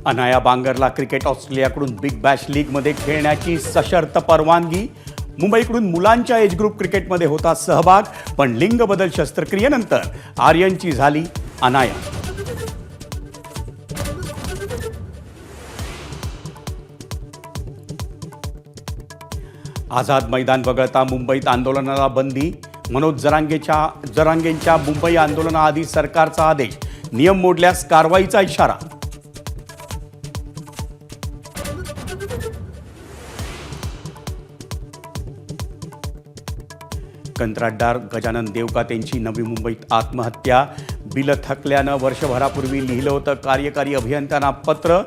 Anaya बांगरला cricket ऑस्ट्रेलियाकडून big Bash लीगमध्ये खेळण्याची सशर्त परवानगी. मुंबईकडून मुलांच्या एज ग्रुप क्रिकेटमध्ये होता सहभाग, पण लिंग बदल शस्त्रक्रियेनंतर आर्यनची झाली अनाया. आझाद मैदान वगळता मुंबईत आंदोलनाला बंदी. मनोज जरांगेंच्या मुंबई आंदोलनाआधी सरकारचा आदेश, नियम मोडल्यास कारवाईचा इशारा. कंत्राटदार गजानन देवकातेंची नवी मुंबईत आत्महत्या. बिलं थकल्यानं वर्षभरापूर्वी लिहिलं होतं कार्यकारी अभियंत्यांना पत्र.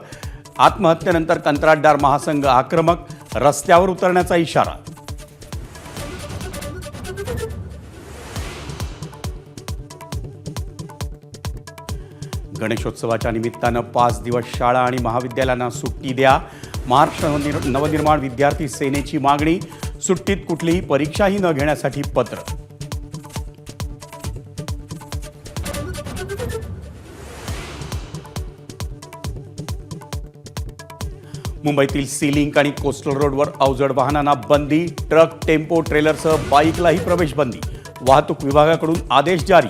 आत्महत्येनंतर कंत्राटदार महासंघ आक्रमक, रस्त्यावर उतरण्याचा इशारा. गणेशोत्सवाच्या निमित्तानं 5 दिवस शाळा आणि महाविद्यालयांना सुट्टी द्या. महाराष्ट्र नवनिर्माण विद्यार्थी सेनेची मागणी. सुट्टीत कुठलीही परीक्षाही न घेण्यासाठी पत्र. मुंबईतील सी लिंक आणि कोस्टल रोडवर अवजड वाहनांना बंदी. ट्रक, टेम्पो, ट्रेलरसह बाईकलाही प्रवेश बंदी. वाहतूक विभागाकडून आदेश जारी.